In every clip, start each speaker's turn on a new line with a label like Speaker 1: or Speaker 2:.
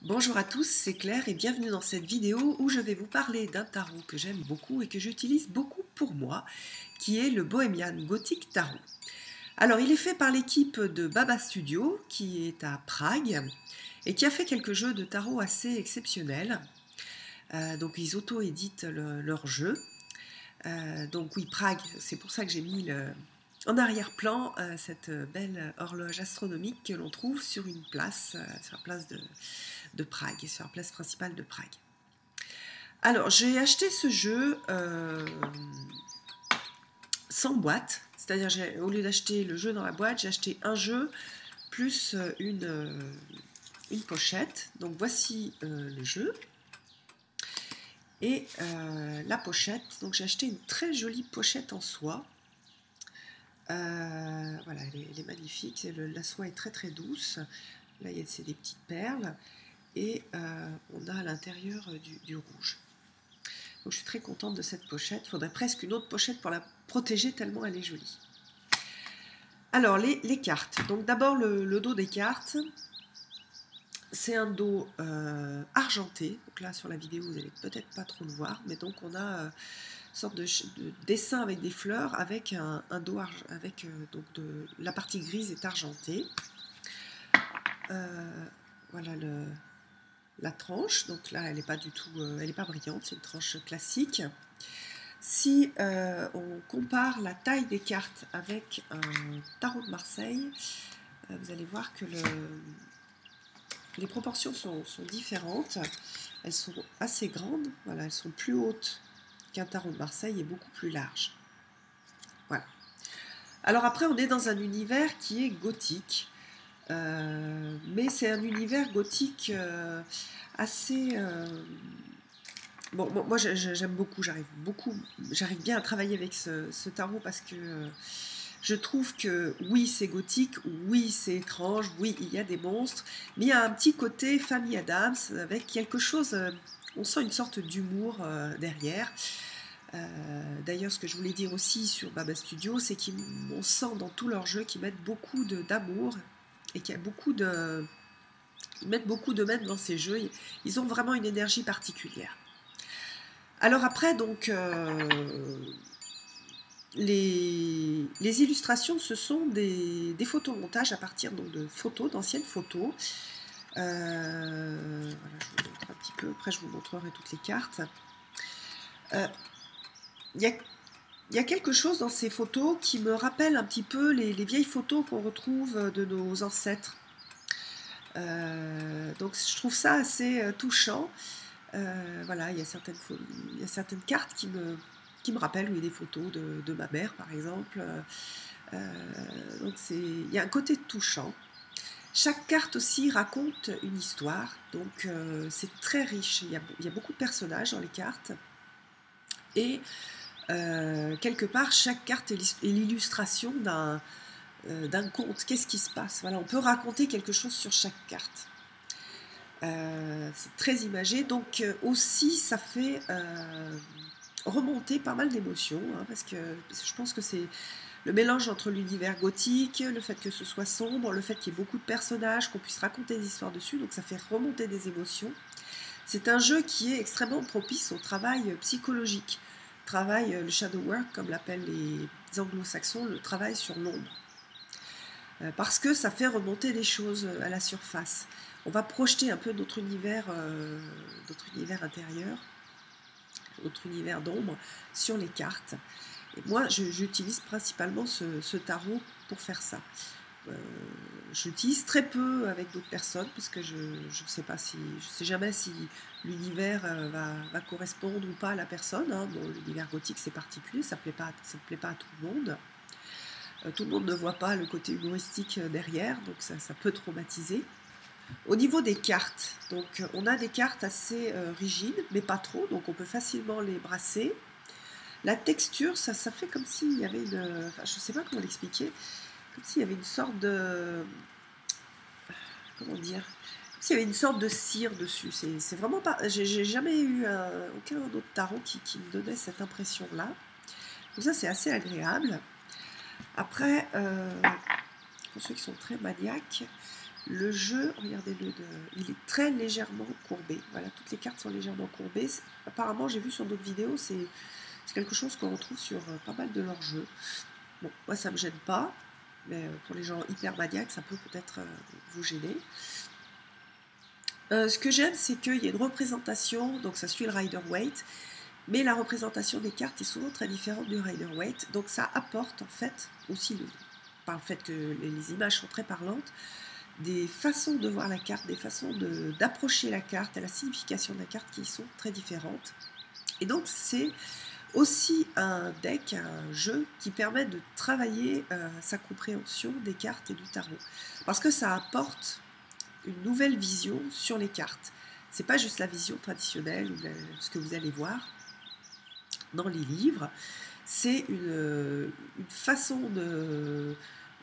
Speaker 1: Bonjour à tous, c'est Claire et bienvenue dans cette vidéo où je vais vous parler d'un tarot que j'aime beaucoup et que j'utilise beaucoup pour moi, qui est le Bohemian Gothic Tarot. Alors il est fait par l'équipe de Baba Studio qui est à Prague et qui a fait quelques jeux de tarot assez exceptionnels. Donc ils auto-éditent leurs jeux. Donc oui, Prague, c'est pour ça que j'ai mis en arrière-plan cette belle horloge astronomique que l'on trouve sur une place, sur la place de Prague, sur la place principale de Prague. Alors j'ai acheté ce jeu sans boîte, c'est-à-dire au lieu d'acheter le jeu dans la boîte, j'ai acheté un jeu plus une pochette. Donc voici le jeu. Et la pochette, donc j'ai acheté une très jolie pochette en soie. Voilà, elle est magnifique, la soie est très très douce. Là, c'est des petites perles. Et on a à l'intérieur du rouge. Donc je suis très contente de cette pochette. Il faudrait presque une autre pochette pour la protéger tellement elle est jolie. Alors les cartes. Donc d'abord le dos des cartes. C'est un dos argenté. Donc là sur la vidéo vous n'allez peut-être pas trop le voir, mais donc on a une sorte de dessin avec des fleurs avec un dos avec donc la partie grise est argentée. Voilà la tranche. Donc là elle n'est pas du tout, elle n'est pas brillante, c'est une tranche classique. Si on compare la taille des cartes avec un tarot de Marseille, vous allez voir que les proportions sont différentes. Elles sont assez grandes, voilà, elles sont plus hautes qu'un tarot de Marseille et beaucoup plus larges. Voilà. Alors après, on est dans un univers qui est gothique, mais c'est un univers gothique assez... Bon, moi j'aime beaucoup, j'arrive bien à travailler avec ce tarot parce que je trouve que oui c'est gothique, oui c'est étrange, oui il y a des monstres, mais il y a un petit côté famille Adams avec quelque chose, on sent une sorte d'humour derrière. D'ailleurs ce que je voulais dire aussi sur Baba Studio, c'est qu'on sent dans tous leurs jeux qu'ils mettent beaucoup d'amour et qu'il y a ils mettent beaucoup de maître dans ces jeux, ils ont vraiment une énergie particulière. Alors après, donc, les illustrations, ce sont des photomontages à partir donc, de photos, d'anciennes photos. Voilà, je vous montre un petit peu, après je vous montrerai toutes les cartes. Il y a quelque chose dans ces photos qui me rappelle un petit peu les vieilles photos qu'on retrouve de nos ancêtres. Donc je trouve ça assez touchant. Voilà, il y a certaines cartes qui me rappellent, oui, des photos de ma mère, par exemple. Donc il y a un côté touchant. Chaque carte aussi raconte une histoire, donc c'est très riche. Il y a beaucoup de personnages dans les cartes. Et quelque part, chaque carte est l'illustration d'un conte. Qu'est-ce qui se passe? Voilà, on peut raconter quelque chose sur chaque carte. C'est très imagé, donc aussi ça fait remonter pas mal d'émotions, hein, parce que je pense que c'est le mélange entre l'univers gothique, le fait que ce soit sombre, le fait qu'il y ait beaucoup de personnages, qu'on puisse raconter des histoires dessus, donc ça fait remonter des émotions. C'est un jeu qui est extrêmement propice au travail psychologique, le shadow work, comme l'appellent les anglo-saxons, le travail sur l'ombre. Parce que ça fait remonter des choses à la surface. On va projeter un peu notre univers intérieur, notre univers d'ombre sur les cartes. Et moi, j'utilise principalement ce tarot pour faire ça. J'utilise très peu avec d'autres personnes parce que je sais jamais si l'univers va correspondre ou pas à la personne. Hein. Bon, l'univers gothique c'est particulier, ça plaît pas à tout le monde. Tout le monde ne voit pas le côté humoristique derrière, donc ça peut traumatiser. Au niveau des cartes, donc on a des cartes assez rigides, mais pas trop, donc on peut facilement les brasser. La texture, ça fait comme s'il y avait une... Enfin, je ne sais pas comment l'expliquer, comme s'il y avait une sorte de... Comment dire? Comme s'il y avait une sorte de cire dessus. C'est vraiment pas... J'ai jamais eu aucun autre tarot qui me donnait cette impression-là. Donc ça, c'est assez agréable. Après, pour ceux qui sont très maniaques, Le jeu, regardez-le, il est très légèrement courbé. Voilà, toutes les cartes sont légèrement courbées. Apparemment, j'ai vu sur d'autres vidéos, c'est quelque chose qu'on retrouve sur pas mal de leurs jeux. Bon, moi, ça ne me gêne pas, mais pour les gens hyper maniaques, ça peut peut-être vous gêner. Ce que j'aime, c'est qu'il y a une représentation, donc ça suit le Rider-Waite, mais la représentation des cartes est souvent très différente du Rider-Waite, donc ça apporte en fait, aussi par le fait que les images sont très parlantes, des façons de voir la carte, des façons d'approcher la carte et la signification de la carte qui sont très différentes. Et donc c'est aussi un deck, un jeu qui permet de travailler sa compréhension des cartes et du tarot. Parce que ça apporte une nouvelle vision sur les cartes. C'est pas juste la vision traditionnelle ou ce que vous allez voir dans les livres, c'est une façon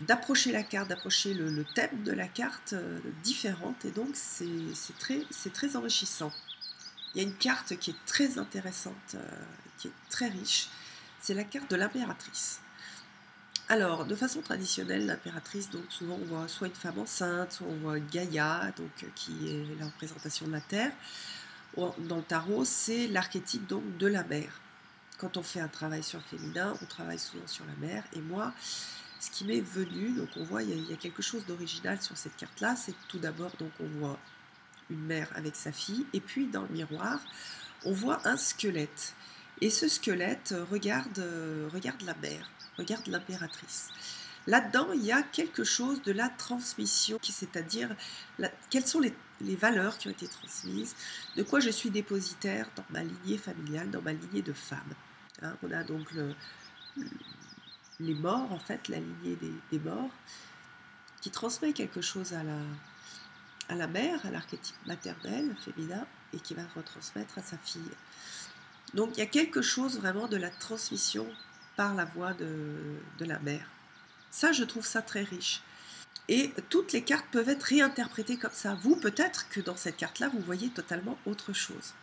Speaker 1: d'approcher la carte, d'approcher le thème de la carte différente, et donc c'est très enrichissant. Il y a une carte qui est très intéressante, qui est très riche, c'est la carte de l'impératrice. Alors, de façon traditionnelle, l'impératrice, donc souvent on voit soit une femme enceinte, soit on voit Gaïa, donc qui est la représentation de la Terre. Dans le tarot, c'est l'archétype donc de la mer. Quand on fait un travail sur le féminin, on travaille souvent sur la mer. Et moi, ce qui m'est venu, donc on voit, il y a quelque chose d'original sur cette carte-là, c'est tout d'abord, donc on voit une mère avec sa fille, et puis dans le miroir, on voit un squelette. Et ce squelette regarde la mer, regarde l'impératrice. Là-dedans, il y a quelque chose de la transmission, c'est-à-dire quelles sont les valeurs qui ont été transmises, de quoi je suis dépositaire dans ma lignée familiale, dans ma lignée de femmes. Hein, on a donc les morts, en fait, la lignée des morts, qui transmet quelque chose à la mère, à l'archétype maternel, féminin, et qui va retransmettre à sa fille. Donc il y a quelque chose vraiment de la transmission par la voix de la mère. Ça, je trouve ça très riche. Et toutes les cartes peuvent être réinterprétées comme ça. Vous, peut-être que dans cette carte-là, vous voyez totalement autre chose.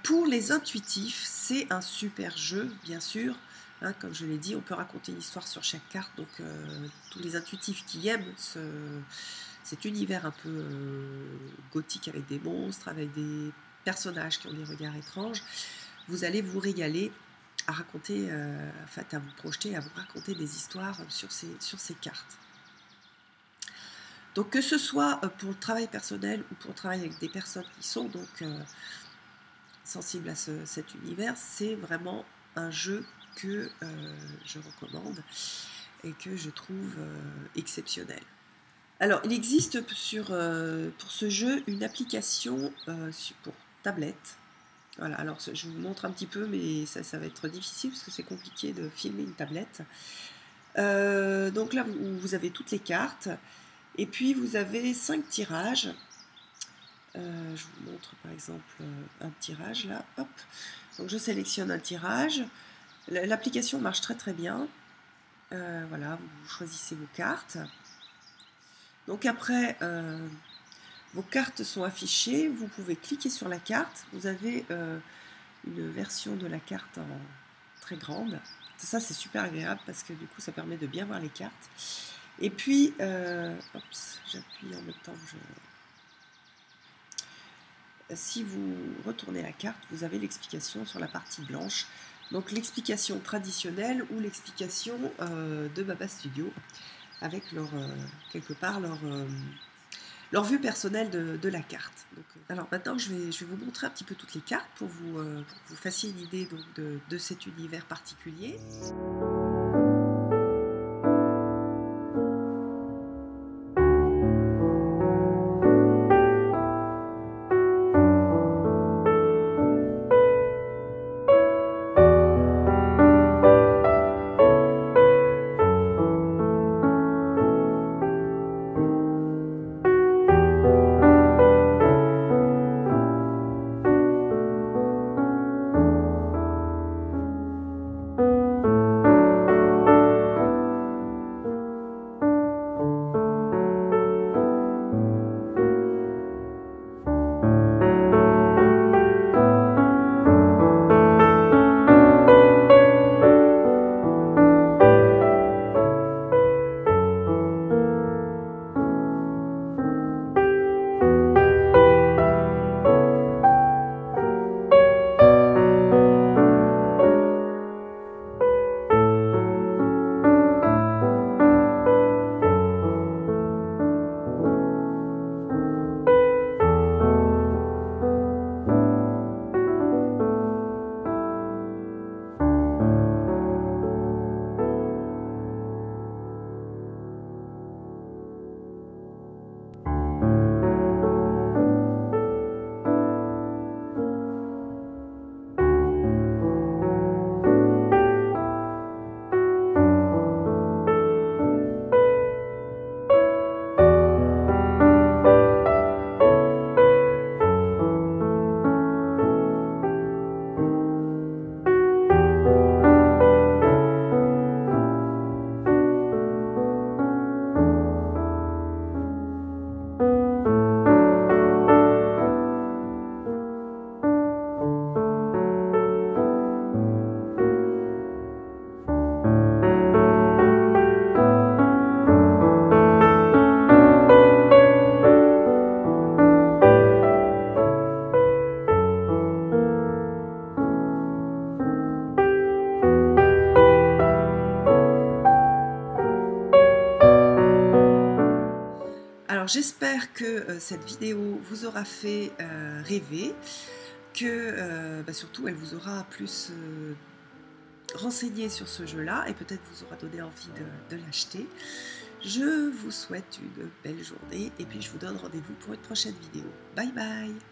Speaker 1: Pour les intuitifs, c'est un super jeu, bien sûr. Hein, comme je l'ai dit, on peut raconter une histoire sur chaque carte. Donc, tous les intuitifs qui aiment cet univers un peu gothique avec des monstres, avec des personnages qui ont des regards étranges, vous allez vous régaler à raconter, à vous projeter, à vous raconter des histoires sur ces cartes. Donc que ce soit pour le travail personnel ou pour le travail avec des personnes qui sont donc sensibles à cet univers, c'est vraiment un jeu que je recommande et que je trouve exceptionnel. Alors, il existe pour ce jeu une application pour tablette. Voilà, alors je vous montre un petit peu, mais ça va être difficile parce que c'est compliqué de filmer une tablette. Donc là, vous avez toutes les cartes. Et puis vous avez 5 tirages. Je vous montre par exemple un tirage là. Hop. Donc je sélectionne un tirage. L'application marche très très bien. Voilà, vous choisissez vos cartes. Donc après, vos cartes sont affichées. Vous pouvez cliquer sur la carte. Vous avez une version de la carte en très grande. Ça c'est super agréable parce que du coup ça permet de bien voir les cartes. Et puis, j'appuie en même temps que si vous retournez la carte, vous avez l'explication sur la partie blanche. Donc l'explication traditionnelle ou l'explication de Baba Studio, avec quelque part leur vue personnelle de la carte. Donc, alors maintenant, je vais vous montrer un petit peu toutes les cartes pour vous fassiez une idée donc, de cet univers particulier. j'espère que cette vidéo vous aura fait rêver, que surtout elle vous aura plus renseigné sur ce jeu-là et peut-être vous aura donné envie de l'acheter. Je vous souhaite une belle journée et puis je vous donne rendez-vous pour une prochaine vidéo. Bye bye!